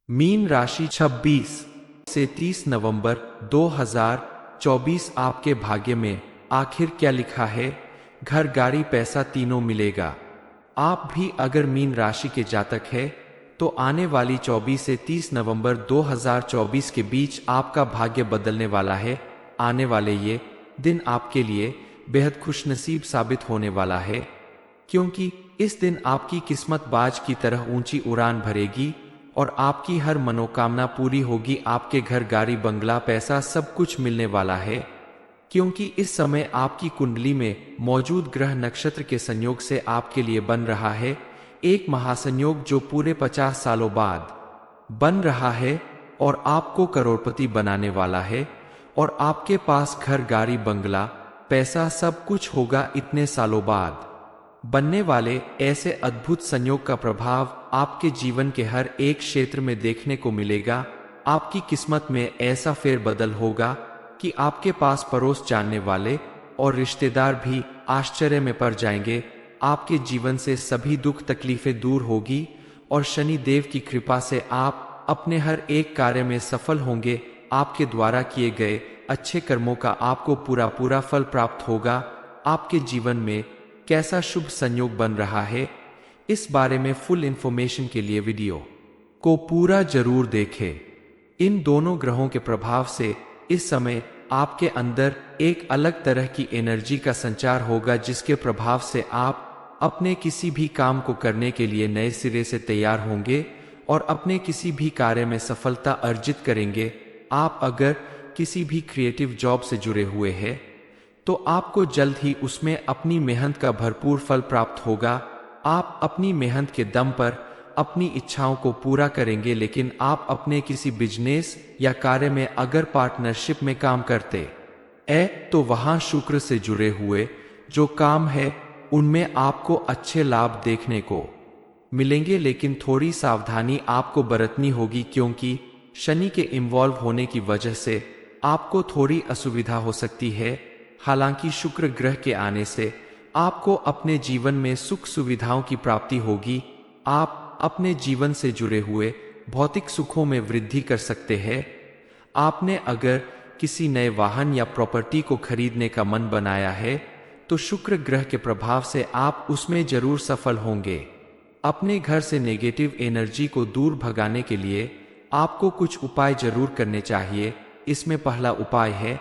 Mean राशि 26 से 30 नवंबर 2024 आपके भाग्य में आखिर क्या लिखा है। घर, गाड़ी, पैसा तीनों मिलेगा। आप भी अगर मीन राशि के जातक है तो आने वाली 24 से 30 नवंबर 2024 के बीच आपका भाग्य बदलने वाला है। आने वाले ये दिन आपके लिए बेहद खुशनसीब साबित होने वाला है, क्योंकि इस दिन आपकी किस्मत बाज की तरह ऊंची उड़ान भरेगी और आपकी हर मनोकामना पूरी होगी। आपके घर, गाड़ी, बंगला, पैसा सब कुछ मिलने वाला है, क्योंकि इस समय आपकी कुंडली में मौजूद ग्रह नक्षत्र के संयोग से आपके लिए बन रहा है एक महासंयोग जो पूरे 50 सालों बाद बन रहा है और आपको करोड़पति बनाने वाला है। और आपके पास घर, गाड़ी, बंगला, पैसा सब कुछ होगा। इतने सालों बाद बनने वाले ऐसे अद्भुत संयोग का प्रभाव आपके जीवन के हर एक क्षेत्र में देखने को मिलेगा। आपकी किस्मत में ऐसा फेरबदल होगा कि आपके पास पड़ोस, जानने वाले और रिश्तेदार भी आश्चर्य में पड़ जाएंगे। आपके जीवन से सभी दुख तकलीफें दूर होगी और शनि देव की कृपा से आप अपने हर एक कार्य में सफल होंगे। आपके द्वारा किए गए अच्छे कर्मों का आपको पूरा फल प्राप्त होगा। आपके जीवन में कैसा शुभ संयोग बन रहा है, इस बारे में फुल इंफॉर्मेशन के लिए वीडियो को पूरा जरूर देखें। इन दोनों ग्रहों के प्रभाव से इस समय आपके अंदर एक अलग तरह की एनर्जी का संचार होगा, जिसके प्रभाव से आप अपने किसी भी काम को करने के लिए नए सिरे से तैयार होंगे और अपने किसी भी कार्य में सफलता अर्जित करेंगे। आप अगर किसी भी क्रिएटिव जॉब से जुड़े हुए हैं तो आपको जल्द ही उसमें अपनी मेहनत का भरपूर फल प्राप्त होगा। आप अपनी मेहनत के दम पर अपनी इच्छाओं को पूरा करेंगे। लेकिन आप अपने किसी बिजनेस या कार्य में अगर पार्टनरशिप में काम करते तो वहां शुक्र से जुड़े हुए जो काम है उनमें आपको अच्छे लाभ देखने को मिलेंगे। लेकिन थोड़ी सावधानी आपको बरतनी होगी, क्योंकि शनि के इन्वॉल्व होने की वजह से आपको थोड़ी असुविधा हो सकती है। हालांकि शुक्र ग्रह के आने से आपको अपने जीवन में सुख सुविधाओं की प्राप्ति होगी। आप अपने जीवन से जुड़े हुए भौतिक सुखों में वृद्धि कर सकते हैं। आपने अगर किसी नए वाहन या प्रॉपर्टी को खरीदने का मन बनाया है तो शुक्र ग्रह के प्रभाव से आप उसमें जरूर सफल होंगे। अपने घर से नेगेटिव एनर्जी को दूर भगाने के लिए आपको कुछ उपाय जरूर करने चाहिए। इसमें पहला उपाय है,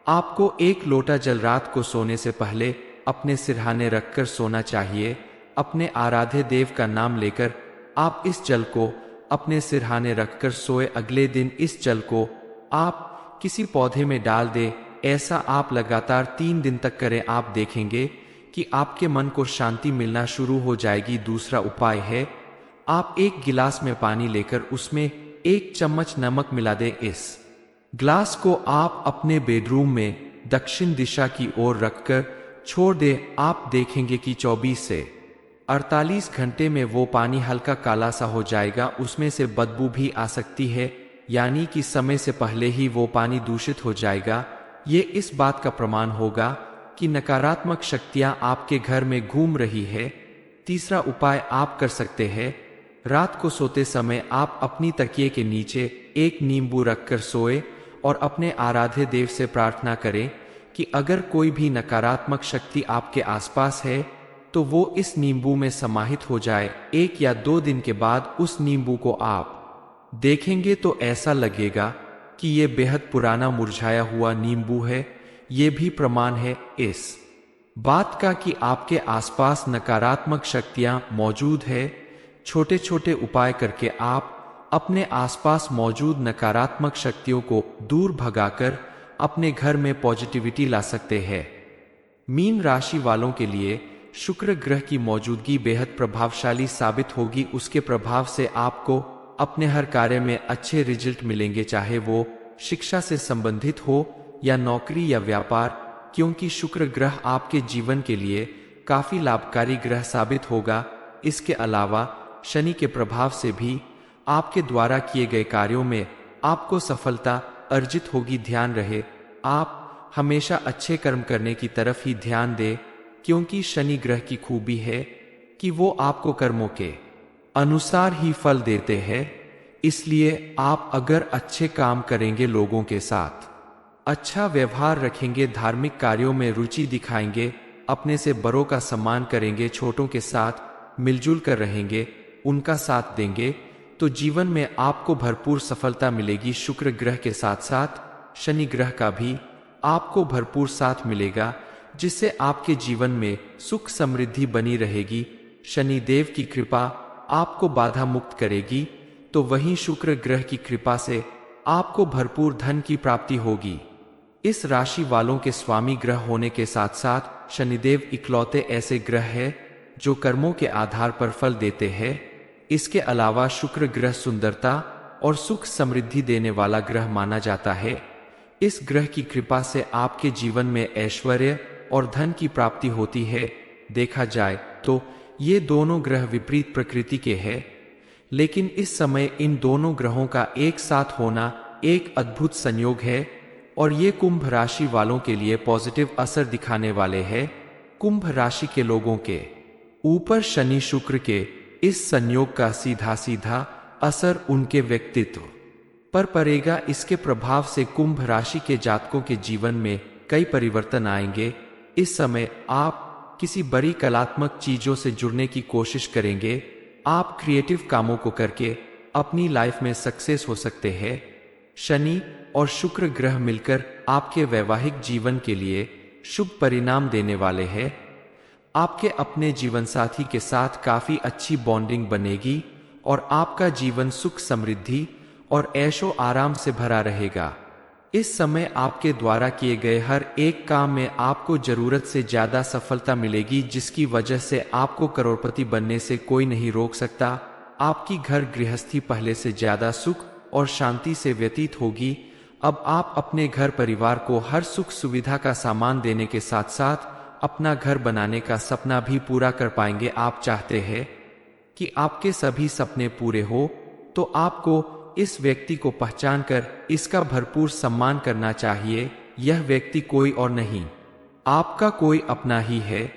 आपको एक लोटा जल रात को सोने से पहले अपने सिरहाने रखकर सोना चाहिए। अपने आराध्य देव का नाम लेकर आप इस जल को अपने सिरहाने रखकर सोए। अगले दिन इस जल को आप किसी पौधे में डाल दें। ऐसा आप लगातार 3 दिन तक करें। आप देखेंगे कि आपके मन को शांति मिलना शुरू हो जाएगी। दूसरा उपाय है, आप एक गिलास में पानी लेकर उसमें 1 चम्मच नमक मिला दें। इस ग्लास को आप अपने बेडरूम में दक्षिण दिशा की ओर रखकर छोड़ दें। आप देखेंगे कि 24 से 48 घंटे में वो पानी हल्का काला सा हो जाएगा। उसमें से बदबू भी आ सकती है, यानी कि समय से पहले ही वो पानी दूषित हो जाएगा। ये इस बात का प्रमाण होगा कि नकारात्मक शक्तियां आपके घर में घूम रही है। तीसरा उपाय आप कर सकते हैं, रात को सोते समय आप अपनी तकिए के नीचे एक नींबू रखकर सोए और अपने आराध्य देव से प्रार्थना करें कि अगर कोई भी नकारात्मक शक्ति आपके आसपास है तो वो इस नींबू में समाहित हो जाए। 1 या 2 दिन के बाद उस नींबू को आप देखेंगे तो ऐसा लगेगा कि ये बेहद पुराना मुरझाया हुआ नींबू है। ये भी प्रमाण है इस बात का कि आपके आसपास नकारात्मक शक्तियां मौजूद है। छोटे छोटे उपाय करके आप अपने आसपास मौजूद नकारात्मक शक्तियों को दूर भगाकर अपने घर में पॉजिटिविटी ला सकते हैं। मीन राशि वालों के लिए शुक्र ग्रह की मौजूदगी बेहद प्रभावशाली साबित होगी। उसके प्रभाव से आपको अपने हर कार्य में अच्छे रिजल्ट मिलेंगे, चाहे वो शिक्षा से संबंधित हो या नौकरी या व्यापार, क्योंकि शुक्र ग्रह आपके जीवन के लिए काफी लाभकारी ग्रह साबित होगा। इसके अलावा शनि के प्रभाव से भी आपके द्वारा किए गए कार्यों में आपको सफलता अर्जित होगी। ध्यान रहे, आप हमेशा अच्छे कर्म करने की तरफ ही ध्यान दें, क्योंकि शनि ग्रह की खूबी है कि वो आपको कर्मों के अनुसार ही फल देते हैं। इसलिए आप अगर अच्छे काम करेंगे, लोगों के साथ अच्छा व्यवहार रखेंगे, धार्मिक कार्यों में रुचि दिखाएंगे, अपने से बड़ों का सम्मान करेंगे, छोटों के साथ मिलजुल कर रहेंगे, उनका साथ देंगे, तो जीवन में आपको भरपूर सफलता मिलेगी। शुक्र ग्रह के साथ साथ शनि ग्रह का भी आपको भरपूर साथ मिलेगा, जिससे आपके जीवन में सुख समृद्धि बनी रहेगी। शनि देव की कृपा आपको बाधा मुक्त करेगी, तो वहीं शुक्र ग्रह की कृपा से आपको भरपूर धन की प्राप्ति होगी। इस राशि वालों के स्वामी ग्रह होने के साथ साथ शनिदेव इकलौते ऐसे ग्रह है जो कर्मों के आधार पर फल देते हैं। इसके अलावा शुक्र ग्रह सुंदरता और सुख समृद्धि देने वाला ग्रह माना जाता है। इस ग्रह की कृपा से आपके जीवन में ऐश्वर्य और धन की प्राप्ति होती है। देखा जाए तो ये दोनों ग्रह विपरीत प्रकृति के हैं, लेकिन इस समय इन दोनों ग्रहों का एक साथ होना एक अद्भुत संयोग है और ये कुंभ राशि वालों के लिए पॉजिटिव असर दिखाने वाले हैं। कुंभ राशि के लोगों के ऊपर शनि शुक्र के इस संयोग का सीधा सीधा असर उनके व्यक्तित्व पर पड़ेगा। इसके प्रभाव से कुंभ राशि के जातकों के जीवन में कई परिवर्तन आएंगे। इस समय आप किसी बड़ी कलात्मक चीजों से जुड़ने की कोशिश करेंगे। आप क्रिएटिव कामों को करके अपनी लाइफ में सक्सेस हो सकते हैं। शनि और शुक्र ग्रह मिलकर आपके वैवाहिक जीवन के लिए शुभ परिणाम देने वाले हैं। आपके अपने जीवन साथी के साथ काफी अच्छी बॉन्डिंग बनेगी और आपका जीवन सुख समृद्धि और ऐशो आराम से भरा रहेगा। इस समय आपके द्वारा किए गए हर एक काम में आपको जरूरत से ज्यादा सफलता मिलेगी, जिसकी वजह से आपको करोड़पति बनने से कोई नहीं रोक सकता। आपकी घर गृहस्थी पहले से ज्यादा सुख और शांति से व्यतीत होगी। अब आप अपने घर परिवार को हर सुख सुविधा का सामान देने के साथ साथ अपना घर बनाने का सपना भी पूरा कर पाएंगे। आप चाहते हैं कि आपके सभी सपने पूरे हो, तो आपको इस व्यक्ति को पहचान कर इसका भरपूर सम्मान करना चाहिए। यह व्यक्ति कोई और नहीं, आपका कोई अपना ही है,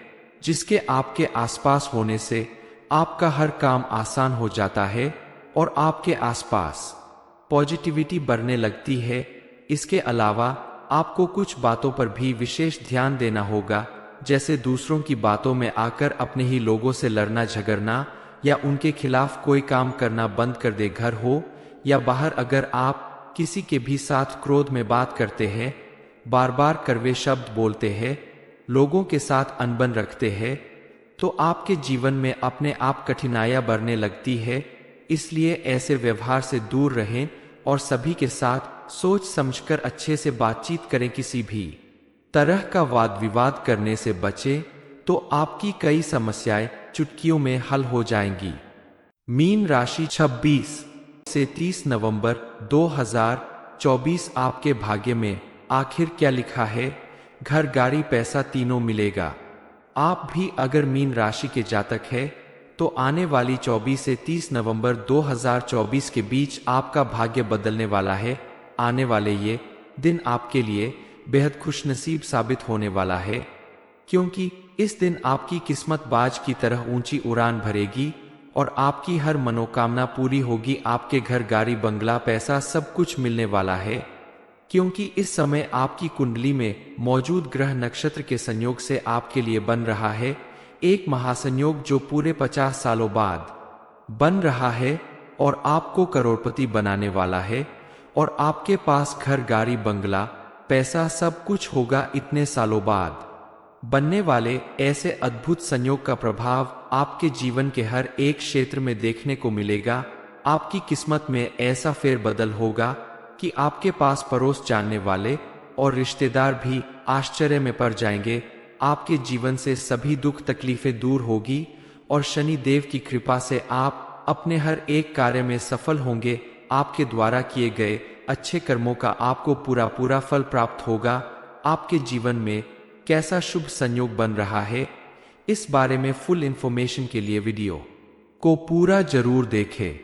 जिसके आपके आसपास होने से आपका हर काम आसान हो जाता है और आपके आसपास पॉजिटिविटी बढ़ने लगती है। इसके अलावा आपको कुछ बातों पर भी विशेष ध्यान देना होगा, जैसे दूसरों की बातों में आकर अपने ही लोगों से लड़ना झगड़ना या उनके खिलाफ कोई काम करना बंद कर दे। घर हो या बाहर, अगर आप किसी के भी साथ क्रोध में बात करते हैं, बार बार कड़वे शब्द बोलते हैं, लोगों के साथ अनबन रखते हैं, तो आपके जीवन में अपने आप कठिनाइयां बढ़ने लगती है। इसलिए ऐसे व्यवहार से दूर रहें और सभी के साथ सोच समझकर अच्छे से बातचीत करें। किसी भी तरह का वाद विवाद करने से बचें, तो आपकी कई समस्याएं चुटकियों में हल हो जाएंगी। मीन राशि 26 से 30 नवंबर 2024 आपके भाग्य में आखिर क्या लिखा है? घर, गाड़ी, पैसा तीनों मिलेगा। आप भी अगर मीन राशि के जातक है तो आने वाली 24 से 30 नवंबर 2024 के बीच आपका भाग्य बदलने वाला है। आने वाले ये दिन आपके लिए बेहद खुशनसीब साबित होने वाला है, क्योंकि इस दिन आपकी किस्मत बाज की तरह ऊंची उड़ान भरेगी और आपकी हर मनोकामना पूरी होगी। आपके घर, गाड़ी, बंगला, पैसा सब कुछ मिलने वाला है, क्योंकि इस समय आपकी कुंडली में मौजूद ग्रह नक्षत्र के संयोग से आपके लिए बन रहा है एक महासंयोग, जो पूरे 50 सालों बाद बन रहा है और आपको करोड़पति बनाने वाला है और आपके पास घर, गाड़ी, बंगला, पैसा सब कुछ होगा। इतने सालों बाद बनने वाले ऐसे अद्भुत संयोग का प्रभाव आपके जीवन के हर एक क्षेत्र में देखने को मिलेगा। आपकी किस्मत में ऐसा फेरबदल होगा कि आपके पास पड़ोस, जानने वाले और रिश्तेदार भी आश्चर्य में पड़ जाएंगे। आपके जीवन से सभी दुख तकलीफें दूर होगी और शनि देव की कृपा से आप अपने हर एक कार्य में सफल होंगे। आपके द्वारा किए गए अच्छे कर्मों का आपको पूरा फल प्राप्त होगा। आपके जीवन में कैसा शुभ संयोग बन रहा है, इस बारे में फुल इंफॉर्मेशन के लिए वीडियो को पूरा जरूर देखें।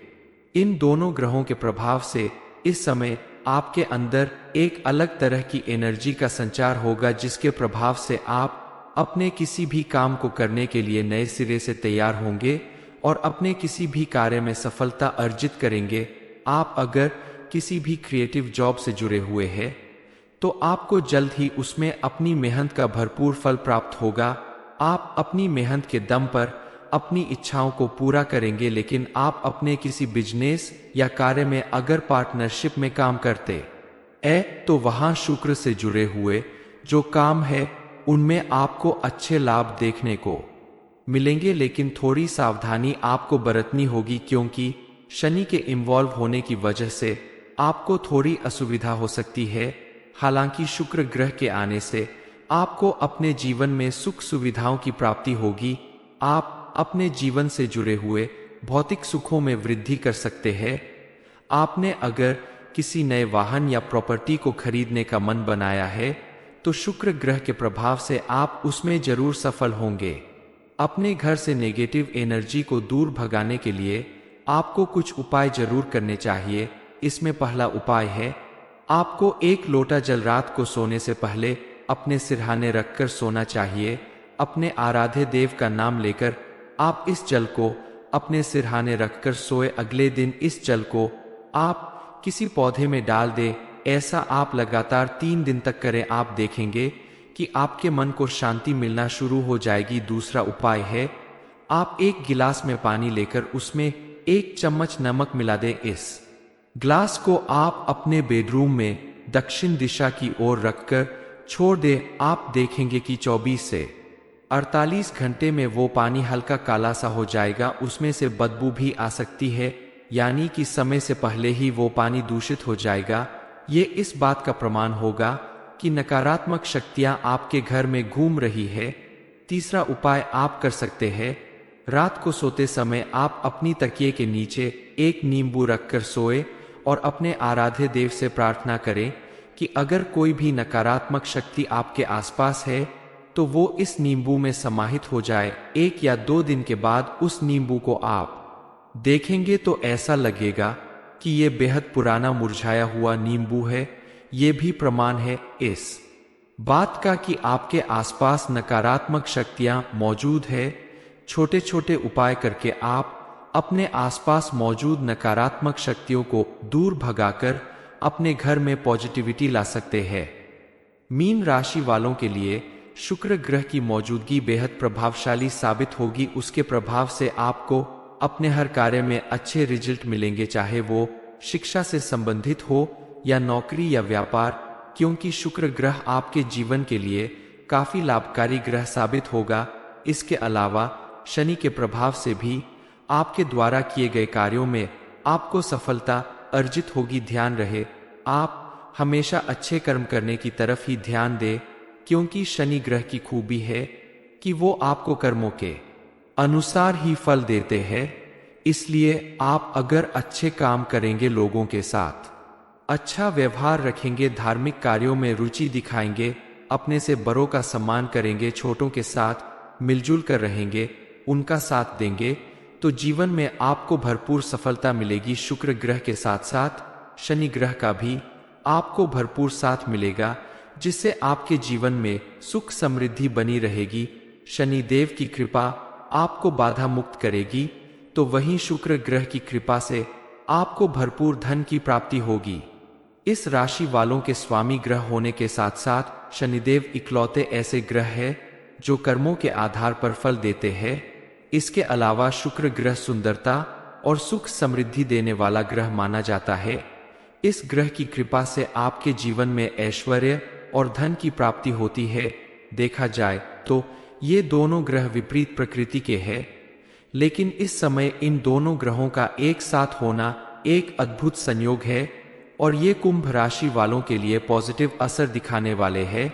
इन दोनों ग्रहों के प्रभाव से इस समय आपके अंदर एक अलग तरह की एनर्जी का संचार होगा, जिसके प्रभाव से आप अपने किसी भी काम को करने के लिए नए सिरे से तैयार होंगे और अपने किसी भी कार्य में सफलता अर्जित करेंगे। आप अगर किसी भी क्रिएटिव जॉब से जुड़े हुए हैं तो आपको जल्द ही उसमें अपनी मेहनत का भरपूर फल प्राप्त होगा। आप अपनी मेहनत के दम पर अपनी इच्छाओं को पूरा करेंगे। लेकिन आप अपने किसी बिजनेस या कार्य में अगर पार्टनरशिप में काम करते तो वहां शुक्र से जुड़े हुए जो काम है उनमें आपको अच्छे लाभ देखने को मिलेंगे। लेकिन थोड़ी सावधानी आपको बरतनी होगी, क्योंकि शनि के इन्वॉल्व होने की वजह से आपको थोड़ी असुविधा हो सकती है। हालांकि शुक्र ग्रह के आने से आपको अपने जीवन में सुख सुविधाओं की प्राप्ति होगी। आप अपने जीवन से जुड़े हुए भौतिक सुखों में वृद्धि कर सकते हैं। आपने अगर किसी नए वाहन या प्रॉपर्टी को खरीदने का मन बनाया है तो शुक्र ग्रह के प्रभाव से आप उसमें जरूर सफल होंगे। अपने घर से नेगेटिव एनर्जी को दूर भगाने के लिए आपको कुछ उपाय जरूर करने चाहिए। इसमें पहला उपाय है, आपको 1 लोटा जल रात को सोने से पहले अपने सिरहाने रखकर सोना चाहिए। अपने आराध्य देव का नाम लेकर आप इस जल को अपने सिरहाने रखकर सोए। अगले दिन इस जल को आप किसी पौधे में डाल दें। ऐसा आप लगातार 3 दिन तक करें। आप देखेंगे कि आपके मन को शांति मिलना शुरू हो जाएगी। दूसरा उपाय है, आप 1 गिलास में पानी लेकर उसमें 1 चम्मच नमक मिला दें। इस ग्लास को आप अपने बेडरूम में दक्षिण दिशा की ओर रखकर छोड़ दें। आप देखेंगे कि 24 से 48 घंटे में वो पानी हल्का काला सा हो जाएगा। उसमें से बदबू भी आ सकती है, यानी कि समय से पहले ही वो पानी दूषित हो जाएगा। ये इस बात का प्रमाण होगा कि नकारात्मक शक्तियां आपके घर में घूम रही है। तीसरा उपाय आप कर सकते हैं, रात को सोते समय आप अपनी तकिए के नीचे 1 नींबू रखकर सोए और अपने आराध्य देव से प्रार्थना करें कि अगर कोई भी नकारात्मक शक्ति आपके आसपास है तो वो इस नींबू में समाहित हो जाए। 1 या 2 दिन के बाद उस नींबू को आप देखेंगे तो ऐसा लगेगा कि ये बेहद पुराना मुरझाया हुआ नींबू है। ये भी प्रमाण है इस बात का कि आपके आसपास नकारात्मक शक्तियां मौजूद है। छोटे छोटे उपाय करके आप अपने आसपास मौजूद नकारात्मक शक्तियों को दूर भगाकर अपने घर में पॉजिटिविटी ला सकते हैं। मीन राशि वालों के लिए शुक्र ग्रह की मौजूदगी बेहद प्रभावशाली साबित होगी। उसके प्रभाव से आपको अपने हर कार्य में अच्छे रिजल्ट मिलेंगे, चाहे वो शिक्षा से संबंधित हो या नौकरी या व्यापार, क्योंकि शुक्र ग्रह आपके जीवन के लिए काफी लाभकारी ग्रह साबित होगा। इसके अलावा शनि के प्रभाव से भी आपके द्वारा किए गए कार्यों में आपको सफलता अर्जित होगी। ध्यान रहे, आप हमेशा अच्छे कर्म करने की तरफ ही ध्यान दें, क्योंकि शनि ग्रह की खूबी है कि वो आपको कर्मों के अनुसार ही फल देते हैं। इसलिए आप अगर अच्छे काम करेंगे, लोगों के साथ अच्छा व्यवहार रखेंगे, धार्मिक कार्यों में रुचि दिखाएंगे, अपने से बड़ों का सम्मान करेंगे, छोटों के साथ मिलजुल कर रहेंगे, उनका साथ देंगे, तो जीवन में आपको भरपूर सफलता मिलेगी। शुक्र ग्रह के साथ साथ शनि ग्रह का भी आपको भरपूर साथ मिलेगा, जिससे आपके जीवन में सुख समृद्धि बनी रहेगी। शनि देव की कृपा आपको बाधा मुक्त करेगी, तो वहीं शुक्र ग्रह की कृपा से आपको भरपूर धन की प्राप्ति होगी। इस राशि वालों के स्वामी ग्रह होने के साथ साथ शनिदेव इकलौते ऐसे ग्रह हैं जो कर्मों के आधार पर फल देते हैं। इसके अलावा शुक्र ग्रह सुंदरता और सुख समृद्धि देने वाला ग्रह माना जाता है। इस ग्रह की कृपा से आपके जीवन में ऐश्वर्य और धन की प्राप्ति होती है। देखा जाए तो ये दोनों ग्रह विपरीत प्रकृति के हैं, लेकिन इस समय इन दोनों ग्रहों का एक साथ होना एक अद्भुत संयोग है और ये कुंभ राशि वालों के लिए पॉजिटिव असर दिखाने वाले हैं।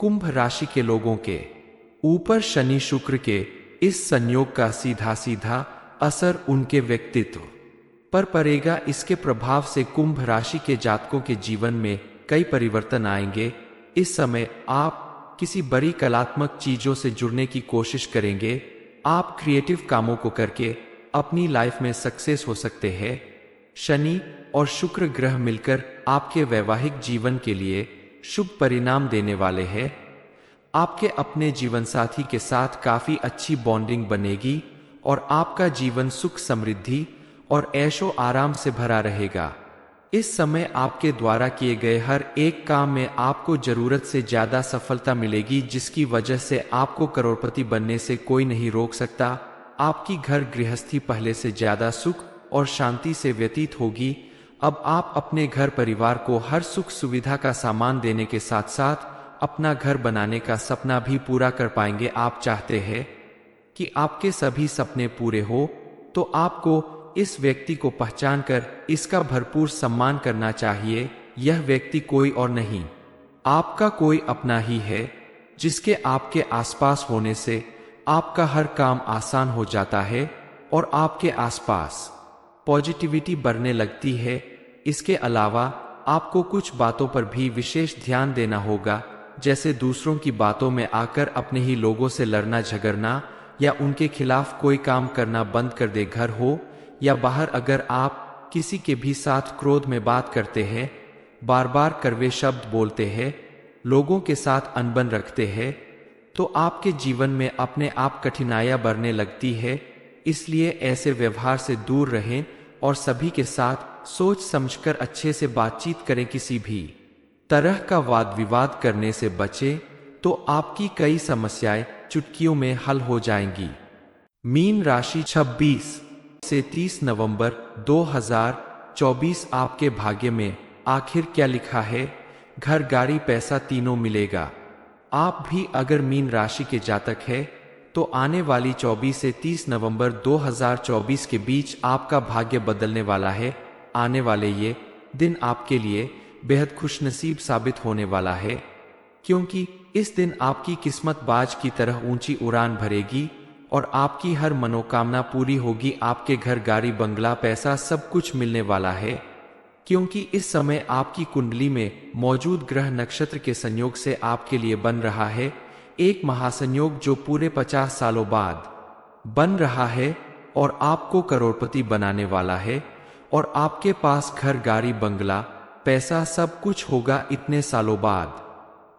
कुंभ राशि के लोगों के ऊपर शनि शुक्र के इस संयोग का सीधा सीधा असर उनके व्यक्तित्व पर पड़ेगा। इसके प्रभाव से कुंभ राशि के जातकों के जीवन में कई परिवर्तन आएंगे। इस समय आप किसी बड़ी कलात्मक चीजों से जुड़ने की कोशिश करेंगे। आप क्रिएटिव कामों को करके अपनी लाइफ में सक्सेस हो सकते हैं। शनि और शुक्र ग्रह मिलकर आपके वैवाहिक जीवन के लिए शुभ परिणाम देने वाले हैं। आपके अपने जीवन साथी के साथ काफी अच्छी बॉन्डिंग बनेगी और आपका जीवन सुख समृद्धि और ऐशो आराम से भरा रहेगा। इस समय आपके द्वारा किए गए हर एक काम में आपको जरूरत से ज्यादा सफलता मिलेगी, जिसकी वजह से आपको करोड़पति बनने से कोई नहीं रोक सकता। आपकी घर गृहस्थी पहले से ज्यादा सुख और शांति से व्यतीत होगी। अब आप अपने घर परिवार को हर सुख सुविधा का सामान देने के साथ साथ अपना घर बनाने का सपना भी पूरा कर पाएंगे। आप चाहते हैं कि आपके सभी सपने पूरे हो, तो आपको इस व्यक्ति को पहचान कर इसका भरपूर सम्मान करना चाहिए। यह व्यक्ति कोई और नहीं, आपका कोई अपना ही है, जिसके आपके आसपास होने से आपका हर काम आसान हो जाता है और आपके आसपास पॉजिटिविटी बढ़ने लगती है। इसके अलावा आपको कुछ बातों पर भी विशेष ध्यान देना होगा, जैसे दूसरों की बातों में आकर अपने ही लोगों से लड़ना झगड़ना या उनके खिलाफ कोई काम करना बंद कर दे। घर हो या बाहर, अगर आप किसी के भी साथ क्रोध में बात करते हैं, बार बार कड़वे शब्द बोलते हैं, लोगों के साथ अनबन रखते हैं, तो आपके जीवन में अपने आप कठिनाइयां बढ़ने लगती है। इसलिए ऐसे व्यवहार से दूर रहें और सभी के साथ सोच समझकर अच्छे से बातचीत करें। किसी भी तरह का वाद विवाद करने से बचें, तो आपकी कई समस्याएं चुटकियों में हल हो जाएंगी। मीन राशि 26 से 30 नवंबर 2024 आपके भाग्य में आखिर क्या लिखा है? घर, गाड़ी, पैसा तीनों मिलेगा। आप भी अगर मीन राशि के जातक है तो आने वाली 24 से 30 नवंबर 2024 के बीच आपका भाग्य बदलने वाला है। आने वाले ये दिन आपके लिए बेहद खुशनसीब साबित होने वाला है, क्योंकि इस दिन आपकी किस्मत बाज की तरह ऊंची उड़ान भरेगी और आपकी हर मनोकामना पूरी होगी। आपके घर, गाड़ी, बंगला, पैसा सब कुछ मिलने वाला है, क्योंकि इस समय आपकी कुंडली में मौजूद ग्रह नक्षत्र के संयोग से आपके लिए बन रहा है एक महासंयोग, जो पूरे 50 सालों बाद बन रहा है और आपको करोड़पति बनाने वाला है। और आपके पास घर, गाड़ी, बंगला, पैसा सब कुछ होगा। इतने सालों बाद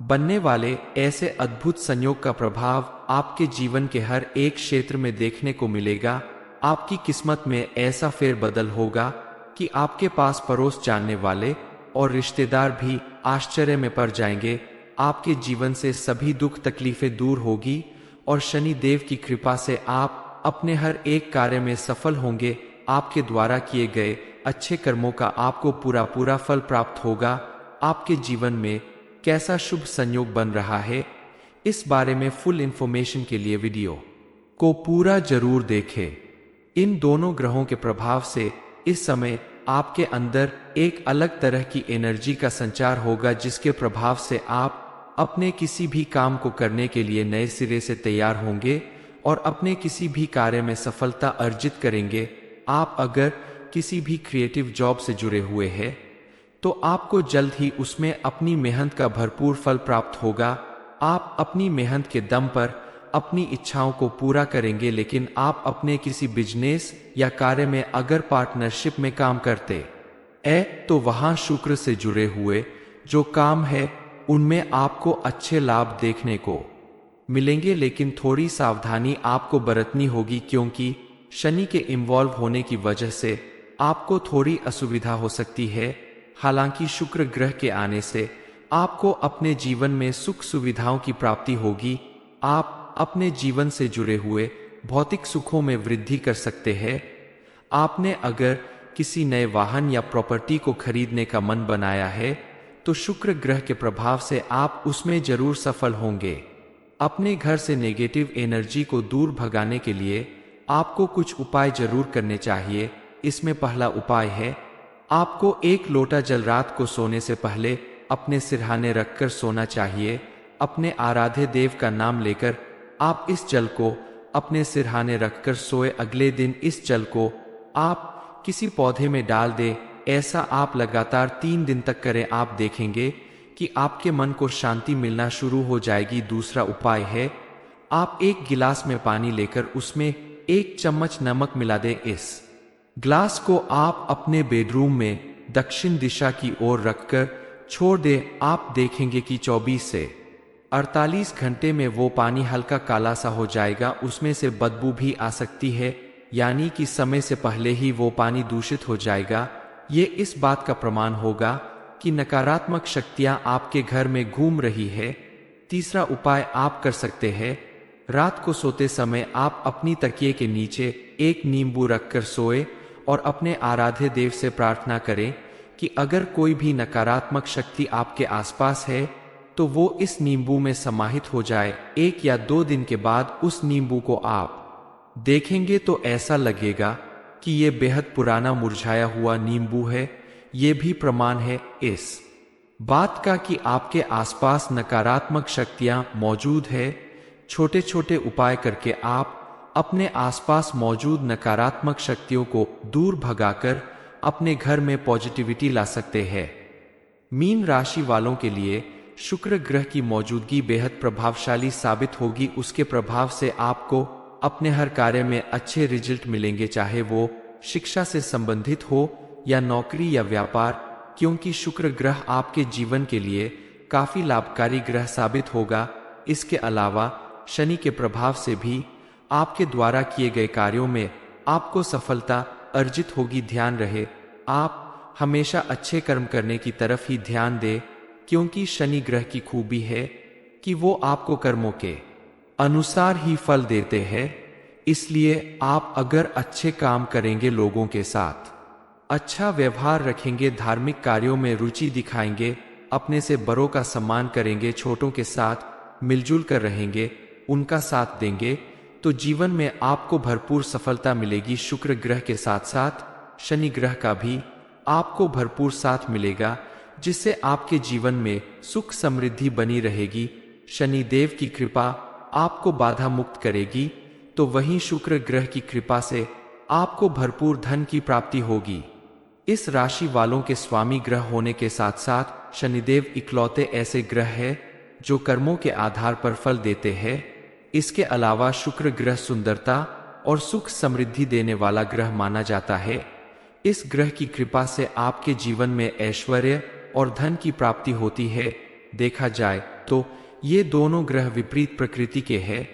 बनने वाले ऐसे अद्भुत संयोग का प्रभाव आपके जीवन के हर एक क्षेत्र में देखने को मिलेगा। आपकी किस्मत में ऐसा फेरबदल होगा कि आपके पास पड़ोस, जानने वाले और रिश्तेदार भी आश्चर्य में पड़ जाएंगे। आपके जीवन से सभी दुख तकलीफें दूर होगी और शनि देव की कृपा से आप अपने हर एक कार्य में सफल होंगे। आपके द्वारा किए गए अच्छे कर्मों का आपको पूरा फल प्राप्त होगा। आपके जीवन में कैसा शुभ संयोग बन रहा है, इस बारे में फुल इंफॉर्मेशन के लिए वीडियो को पूरा जरूर देखें। इन दोनों ग्रहों के प्रभाव से इस समय आपके अंदर एक अलग तरह की एनर्जी का संचार होगा, जिसके प्रभाव से आप अपने किसी भी काम को करने के लिए नए सिरे से तैयार होंगे और अपने किसी भी कार्य में सफलता अर्जित करेंगे। आप अगर किसी भी क्रिएटिव जॉब से जुड़े हुए हैं तो आपको जल्द ही उसमें अपनी मेहनत का भरपूर फल प्राप्त होगा। आप अपनी मेहनत के दम पर अपनी इच्छाओं को पूरा करेंगे। लेकिन आप अपने किसी बिजनेस या कार्य में अगर पार्टनरशिप में काम करते तो वहां शुक्र से जुड़े हुए जो काम है उनमें आपको अच्छे लाभ देखने को मिलेंगे। लेकिन थोड़ी सावधानी आपको बरतनी होगी, क्योंकि शनि के इन्वॉल्व होने की वजह से आपको थोड़ी असुविधा हो सकती है। हालांकि शुक्र ग्रह के आने से आपको अपने जीवन में सुख सुविधाओं की प्राप्ति होगी। आप अपने जीवन से जुड़े हुए भौतिक सुखों में वृद्धि कर सकते हैं। आपने अगर किसी नए वाहन या प्रॉपर्टी को खरीदने का मन बनाया है तो शुक्र ग्रह के प्रभाव से आप उसमें जरूर सफल होंगे। अपने घर से नेगेटिव एनर्जी को दूर भगाने के लिए आपको कुछ उपाय जरूर करने चाहिए। इसमें पहला उपाय है, आपको एक लोटा जल रात को सोने से पहले अपने सिरहाने रखकर सोना चाहिए। अपने आराध्य देव का नाम लेकर आप इस जल को अपने सिरहाने रखकर सोए। अगले दिन इस जल को आप किसी पौधे में डाल दें। ऐसा आप लगातार 3 दिन तक करें। आप देखेंगे कि आपके मन को शांति मिलना शुरू हो जाएगी। दूसरा उपाय है, आप एक गिलास में पानी लेकर उसमें 1 चम्मच नमक मिला दें। इस ग्लास को आप अपने बेडरूम में दक्षिण दिशा की ओर रखकर छोड़ दें। आप देखेंगे कि 24 से 48 घंटे में वो पानी हल्का काला सा हो जाएगा। उसमें से बदबू भी आ सकती है, यानी कि समय से पहले ही वो पानी दूषित हो जाएगा। ये इस बात का प्रमाण होगा कि नकारात्मक शक्तियां आपके घर में घूम रही है। तीसरा उपाय आप कर सकते हैं, रात को सोते समय आप अपनी तकिए के नीचे एक नींबू रखकर सोए और अपने आराध्य देव से प्रार्थना करें कि अगर कोई भी नकारात्मक शक्ति आपके आसपास है तो वो इस नींबू में समाहित हो जाए। 1 या 2 दिन के बाद उस नींबू को आप देखेंगे तो ऐसा लगेगा कि ये बेहद पुराना मुरझाया हुआ नींबू है। ये भी प्रमाण है इस बात का कि आपके आसपास नकारात्मक शक्तियां मौजूद है। छोटे छोटे उपाय करके आप अपने आसपास मौजूद नकारात्मक शक्तियों को दूर भगाकर अपने घर में पॉजिटिविटी ला सकते हैं। मीन राशि वालों के लिए शुक्र ग्रह की मौजूदगी बेहद प्रभावशाली साबित होगी। उसके प्रभाव से आपको अपने हर कार्य में अच्छे रिजल्ट मिलेंगे, चाहे वो शिक्षा से संबंधित हो या नौकरी या व्यापार, क्योंकि शुक्र ग्रह आपके जीवन के लिए काफी लाभकारी ग्रह साबित होगा। इसके अलावा शनि के प्रभाव से भी आपके द्वारा किए गए कार्यों में आपको सफलता अर्जित होगी। ध्यान रहे, आप हमेशा अच्छे कर्म करने की तरफ ही ध्यान दें, क्योंकि शनि ग्रह की खूबी है कि वो आपको कर्मों के अनुसार ही फल देते हैं। इसलिए आप अगर अच्छे काम करेंगे, लोगों के साथ अच्छा व्यवहार रखेंगे, धार्मिक कार्यों में रुचि दिखाएंगे, अपने से बड़ों का सम्मान करेंगे, छोटों के साथ मिलजुल कर रहेंगे, उनका साथ देंगे, तो जीवन में आपको भरपूर सफलता मिलेगी। शुक्र ग्रह के साथ साथ शनि ग्रह का भी आपको भरपूर साथ मिलेगा, जिससे आपके जीवन में सुख समृद्धि बनी रहेगी। शनि देव की कृपा आपको बाधा मुक्त करेगी, तो वहीं शुक्र ग्रह की कृपा से आपको भरपूर धन की प्राप्ति होगी। इस राशि वालों के स्वामी ग्रह होने के साथ साथ शनिदेव इकलौते ऐसे ग्रह है जो कर्मों के आधार पर फल देते हैं। इसके अलावा शुक्र ग्रह सुंदरता और सुख समृद्धि देने वाला ग्रह माना जाता है। इस ग्रह की कृपा से आपके जीवन में ऐश्वर्य और धन की प्राप्ति होती है। देखा जाए तो ये दोनों ग्रह विपरीत प्रकृति के हैं,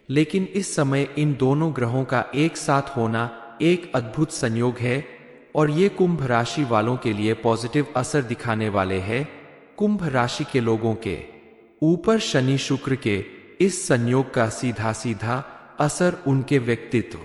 लेकिन इस समय इन दोनों ग्रहों का एक साथ होना एक अद्भुत संयोग है और ये कुंभ राशि वालों के लिए पॉजिटिव असर दिखाने वाले हैं। कुंभ राशि के लोगों के ऊपर शनि शुक्र के इस संयोग का सीधा सीधा असर उनके व्यक्तित्व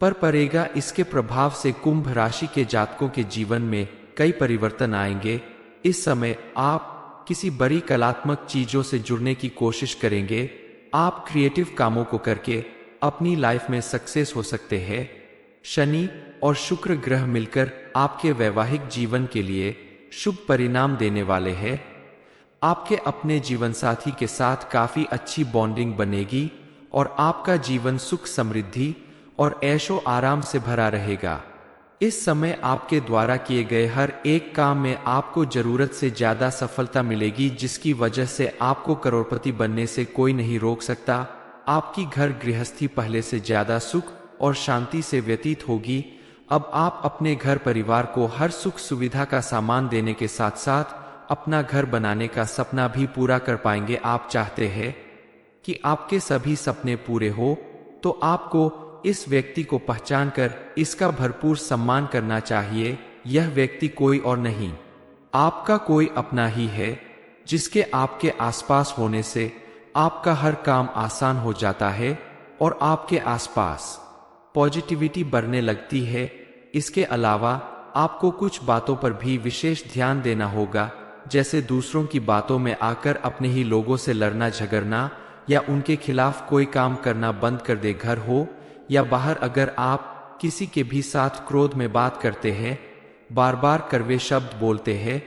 पर पड़ेगा। इसके प्रभाव से कुंभ राशि के जातकों के जीवन में कई परिवर्तन आएंगे। इस समय आप किसी बड़ी कलात्मक चीजों से जुड़ने की कोशिश करेंगे। आप क्रिएटिव कामों को करके अपनी लाइफ में सक्सेस हो सकते हैं। शनि और शुक्र ग्रह मिलकर आपके वैवाहिक जीवन के लिए शुभ परिणाम देने वाले हैं। आपके अपने जीवन साथी के साथ काफी अच्छी बॉन्डिंग बनेगी और आपका जीवन सुख समृद्धि और ऐशो आराम से भरा रहेगा। इस समय आपके द्वारा किए गए हर एक काम में आपको जरूरत से ज्यादा सफलता मिलेगी, जिसकी वजह से आपको करोड़पति बनने से कोई नहीं रोक सकता। आपकी घर गृहस्थी पहले से ज्यादा सुख और शांति से व्यतीत होगी। अब आप अपने घर परिवार को हर सुख सुविधा का सामान देने के साथ साथ अपना घर बनाने का सपना भी पूरा कर पाएंगे। आप चाहते हैं कि आपके सभी सपने पूरे हो, तो आपको इस व्यक्ति को पहचान कर इसका भरपूर सम्मान करना चाहिए। यह व्यक्ति कोई और नहीं, आपका कोई अपना ही है, जिसके आपके आसपास होने से आपका हर काम आसान हो जाता है और आपके आसपास पॉजिटिविटी बढ़ने लगती है। इसके अलावा आपको कुछ बातों पर भी विशेष ध्यान देना होगा, जैसे दूसरों की बातों में आकर अपने ही लोगों से लड़ना झगड़ना या उनके खिलाफ कोई काम करना बंद कर दे। घर हो या बाहर, अगर आप किसी के भी साथ क्रोध में बात करते हैं, बार बार कड़वे शब्द बोलते हैं,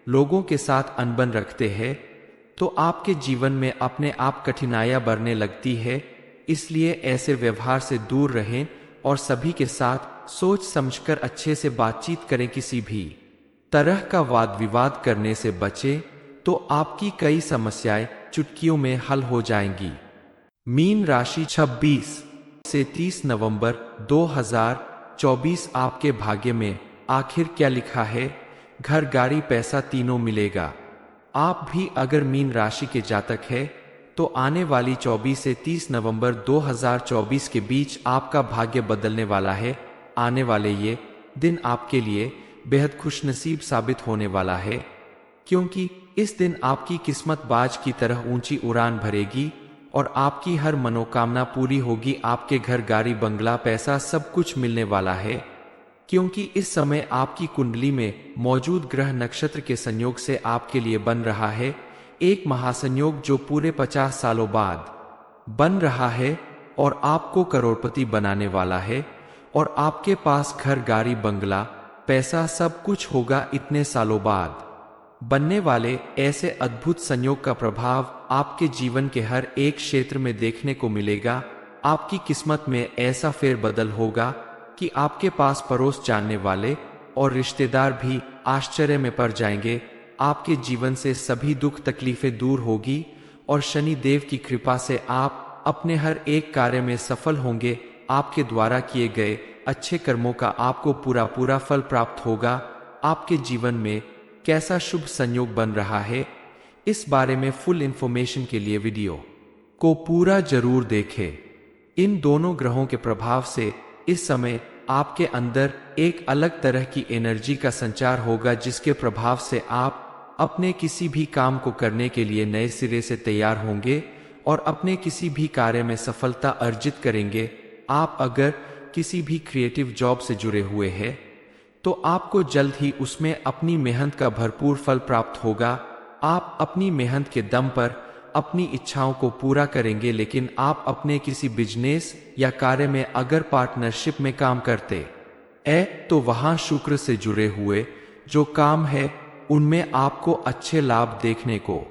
लोगों के साथ अनबन रखते हैं, तो आपके जीवन में अपने आप कठिनाइयां बढ़ने लगती है। इसलिए ऐसे व्यवहार से दूर रहें और सभी के साथ सोच समझकर अच्छे से बातचीत करें। किसी भी तरह का वाद विवाद करने से बचें, तो आपकी कई समस्याएं चुटकियों में हल हो जाएंगी। मीन राशि 26 से 30 नवंबर 2024 आपके भाग्य में आखिर क्या लिखा है? घर गाड़ी पैसा तीनों मिलेगा। आप भी अगर मीन राशि के जातक है तो आने वाली 24 से 30 नवंबर 2024 के बीच आपका भाग्य बदलने वाला है। आने वाले ये दिन आपके लिए बेहद खुशनसीब साबित होने वाला है, क्योंकि इस दिन आपकी किस्मत बाज की तरह ऊंची उड़ान भरेगी और आपकी हर मनोकामना पूरी होगी। आपके घर, गाड़ी, बंगला, पैसा सब कुछ मिलने वाला है, क्योंकि इस समय आपकी कुंडली में मौजूद ग्रह नक्षत्र के संयोग से आपके लिए बन रहा है एक महासंयोग, जो पूरे 50 सालों बाद बन रहा है और आपको करोड़पति बनाने वाला है। और आपके पास घर, गाड़ी, बंगला, पैसा सब कुछ होगा। इतने सालों बाद बनने वाले ऐसे अद्भुत संयोग का प्रभाव आपके जीवन के हर एक क्षेत्र में देखने को मिलेगा। आपकी किस्मत में ऐसा फेरबदल होगा कि आपके पास पड़ोस, जानने वाले और रिश्तेदार भी आश्चर्य में पड़ जाएंगे। आपके जीवन से सभी दुख तकलीफें दूर होगी और शनि देव की कृपा से आप अपने हर एक कार्य में सफल होंगे। आपके द्वारा किए गए अच्छे कर्मों का आपको पूरा फल प्राप्त होगा। आपके जीवन में कैसा शुभ संयोग बन रहा है, इस बारे में फुल इंफॉर्मेशन के लिए वीडियो को पूरा जरूर देखें। इन दोनों ग्रहों के प्रभाव से इस समय आपके अंदर एक अलग तरह की एनर्जी का संचार होगा, जिसके प्रभाव से आप अपने किसी भी काम को करने के लिए नए सिरे से तैयार होंगे और अपने किसी भी कार्य में सफलता अर्जित करेंगे। आप अगर किसी भी क्रिएटिव जॉब से जुड़े हुए हैं तो आपको जल्द ही उसमें अपनी मेहनत का भरपूर फल प्राप्त होगा। आप अपनी मेहनत के दम पर अपनी इच्छाओं को पूरा करेंगे। लेकिन आप अपने किसी बिजनेस या कार्य में अगर पार्टनरशिप में काम करते तो वहां शुक्र से जुड़े हुए जो काम है उनमें आपको अच्छे लाभ देखने को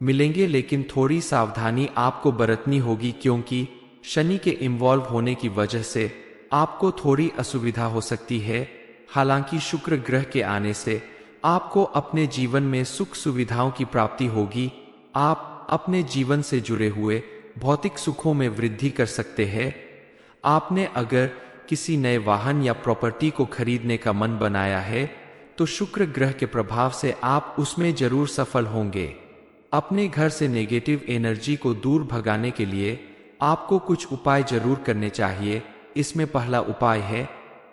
मिलेंगे। लेकिन थोड़ी सावधानी आपको बरतनी होगी, क्योंकि शनि के इन्वॉल्व होने की वजह से आपको थोड़ी असुविधा हो सकती है। हालांकि शुक्र ग्रह के आने से आपको अपने जीवन में सुख सुविधाओं की प्राप्ति होगी। आप अपने जीवन से जुड़े हुए भौतिक सुखों में वृद्धि कर सकते हैं। आपने अगर किसी नए वाहन या प्रॉपर्टी को खरीदने का मन बनाया है तो शुक्र ग्रह के प्रभाव से आप उसमें जरूर सफल होंगे। अपने घर से नेगेटिव एनर्जी को दूर भगाने के लिए आपको कुछ उपाय जरूर करने चाहिए। इसमें पहला उपाय है,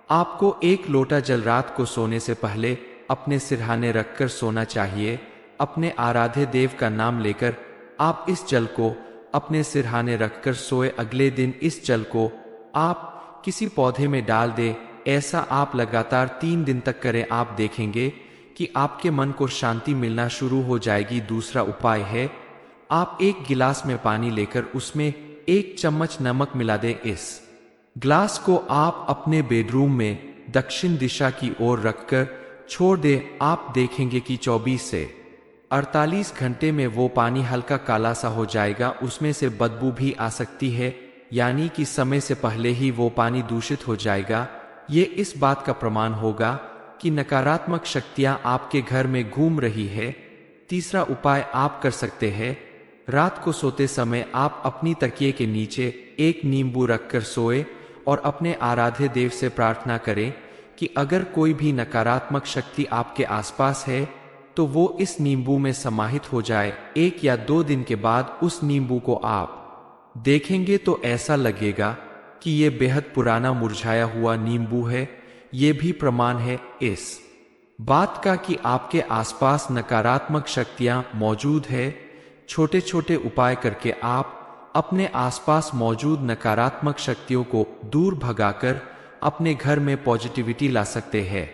आपको एक लोटा जल रात को सोने से पहले अपने सिरहाने रखकर सोना चाहिए। अपने आराध्य देव का नाम लेकर आप इस जल को अपने सिरहाने रखकर सोए। अगले दिन इस जल को आप किसी पौधे में डाल दें। ऐसा आप लगातार 3 दिन तक करें। आप देखेंगे कि आपके मन को शांति मिलना शुरू हो जाएगी। दूसरा उपाय है, आप एक गिलास में पानी लेकर उसमें 1 चम्मच नमक मिला दें। इस ग्लास को आप अपने बेडरूम में दक्षिण दिशा की ओर रखकर छोड़ दें। आप देखेंगे कि 24 से 48 घंटे में वो पानी हल्का काला सा हो जाएगा। उसमें से बदबू भी आ सकती है, यानी कि समय से पहले ही वो पानी दूषित हो जाएगा। ये इस बात का प्रमाण होगा कि नकारात्मक शक्तियां आपके घर में घूम रही है। तीसरा उपाय आप कर सकते हैं, रात को सोते समय आप अपनी तकिए के नीचे एक नींबू रखकर सोए और अपने आराध्य देव से प्रार्थना करें कि अगर कोई भी नकारात्मक शक्ति आपके आसपास है तो वो इस नींबू में समाहित हो जाए। 1 या 2 दिन के बाद उस नींबू को आप देखेंगे तो ऐसा लगेगा कि ये बेहद पुराना मुरझाया हुआ नींबू है। ये भी प्रमाण है इस बात का कि आपके आसपास नकारात्मक शक्तियां मौजूद है। छोटे छोटे उपाय करके आप अपने आसपास मौजूद नकारात्मक शक्तियों को दूर भगाकर अपने घर में पॉजिटिविटी ला सकते हैं।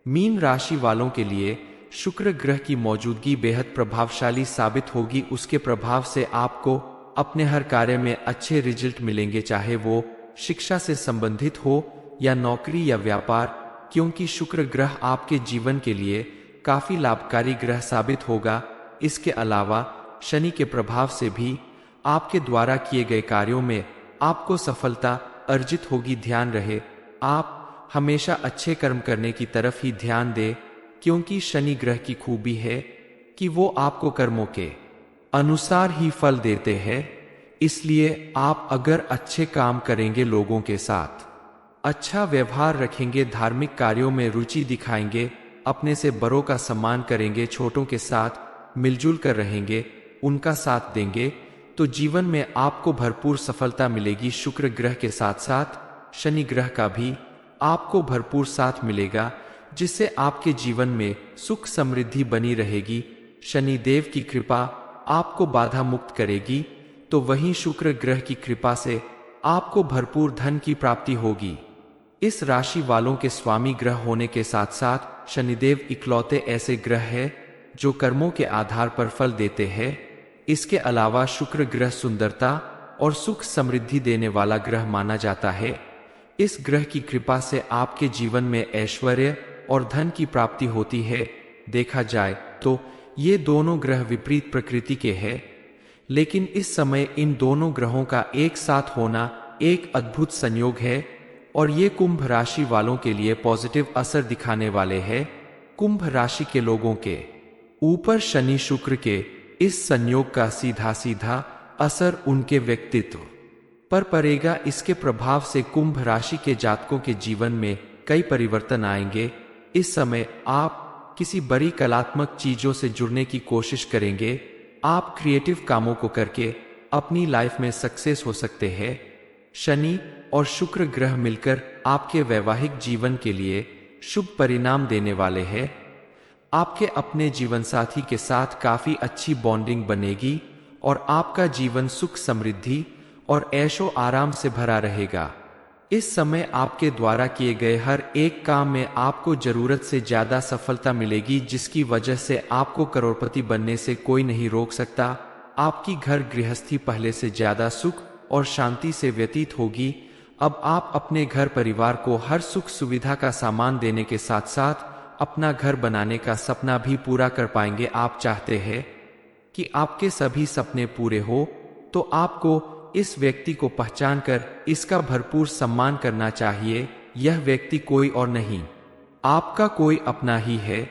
मीन राशि वालों के लिए शुक्र ग्रह की मौजूदगी बेहद प्रभावशाली साबित होगी। उसके प्रभाव से आपको अपने हर कार्य में अच्छे रिजल्ट मिलेंगे, चाहे वो शिक्षा से संबंधित हो या नौकरी या व्यापार, क्योंकि शुक्र ग्रह आपके जीवन के लिए काफी लाभकारी ग्रह साबित होगा। इसके अलावा शनि के प्रभाव से भी आपके द्वारा किए गए कार्यों में आपको सफलता अर्जित होगी। ध्यान रहे, आप हमेशा अच्छे कर्म करने की तरफ ही ध्यान दें, क्योंकि शनि ग्रह की खूबी है कि वो आपको कर्मों के अनुसार ही फल देते हैं। इसलिए आप अगर अच्छे काम करेंगे, लोगों के साथ अच्छा व्यवहार रखेंगे, धार्मिक कार्यों में रुचि दिखाएंगे, अपने से बड़ों का सम्मान करेंगे, छोटों के साथ मिलजुल कर रहेंगे, उनका साथ देंगे, तो जीवन में आपको भरपूर सफलता मिलेगी। शुक्र ग्रह के साथ साथ शनि ग्रह का भी आपको भरपूर साथ मिलेगा, जिससे आपके जीवन में सुख समृद्धि बनी रहेगी। शनि देव की कृपा आपको बाधा मुक्त करेगी, तो वहीं शुक्र ग्रह की कृपा से आपको भरपूर धन की प्राप्ति होगी। इस राशि वालों के स्वामी ग्रह होने के साथ साथ शनिदेव इकलौते ऐसे ग्रह हैं जो कर्मों के आधार पर फल देते हैं। इसके अलावा शुक्र ग्रह सुंदरता और सुख समृद्धि देने वाला ग्रह माना जाता है। इस ग्रह की कृपा से आपके जीवन में ऐश्वर्य और धन की प्राप्ति होती है। देखा जाए तो ये दोनों ग्रह विपरीत प्रकृति के हैं, लेकिन इस समय इन दोनों ग्रहों का एक साथ होना एक अद्भुत संयोग है और ये कुंभ राशि वालों के लिए पॉजिटिव असर दिखाने वाले हैं। कुंभ राशि के लोगों के ऊपर शनि शुक्र के इस संयोग का सीधा सीधा असर उनके व्यक्तित्व पर पड़ेगा। इसके प्रभाव से कुंभ राशि के जातकों के जीवन में कई परिवर्तन आएंगे। इस समय आप किसी बड़ी कलात्मक चीजों से जुड़ने की कोशिश करेंगे। आप क्रिएटिव कामों को करके अपनी लाइफ में सक्सेस हो सकते हैं। शनि और शुक्र ग्रह मिलकर आपके वैवाहिक जीवन के लिए शुभ परिणाम देने वाले हैं। आपके अपने जीवन साथी के साथ काफी अच्छी बॉन्डिंग बनेगी और आपका जीवन सुख समृद्धि और ऐशो आराम से भरा रहेगा। इस समय आपके द्वारा किए गए हर एक काम में आपको जरूरत से ज्यादा सफलता मिलेगी, जिसकी वजह से आपको करोड़पति बनने से कोई नहीं रोक सकता। आपकी घर गृहस्थी पहले से ज्यादा सुख और शांति से व्यतीत होगी। अब आप अपने घर परिवार को हर सुख सुविधा का सामान देने के साथ साथ अपना घर बनाने का सपना भी पूरा कर पाएंगे। आप चाहते हैं कि आपके सभी सपने पूरे हो, तो आपको इस व्यक्ति को पहचान कर इसका भरपूर सम्मान करना चाहिए। यह व्यक्ति कोई और नहीं, आपका कोई अपना ही है,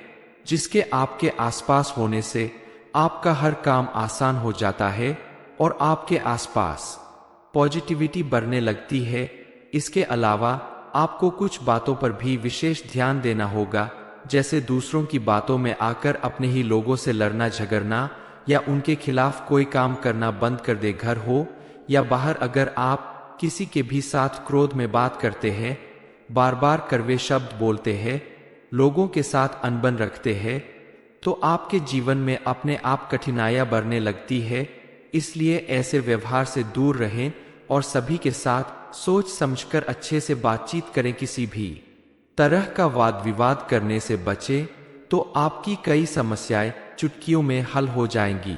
जिसके आपके आसपास होने से आपका हर काम आसान हो जाता है और आपके आसपास पॉजिटिविटी बढ़ने लगती है। इसके अलावा आपको कुछ बातों पर भी विशेष ध्यान देना होगा, जैसे दूसरों की बातों में आकर अपने ही लोगों से लड़ना झगड़ना या उनके खिलाफ कोई काम करना बंद कर दे। घर हो या बाहर, अगर आप किसी के भी साथ क्रोध में बात करते हैं, बार बार कड़वे शब्द बोलते हैं, लोगों के साथ अनबन रखते हैं, तो आपके जीवन में अपने आप कठिनाइयां बढ़ने लगती है। इसलिए ऐसे व्यवहार से दूर रहें और सभी के साथ सोच समझकर अच्छे से बातचीत करें। किसी भी तरह का वाद विवाद करने से बचें, तो आपकी कई समस्याएं चुटकियों में हल हो जाएंगी।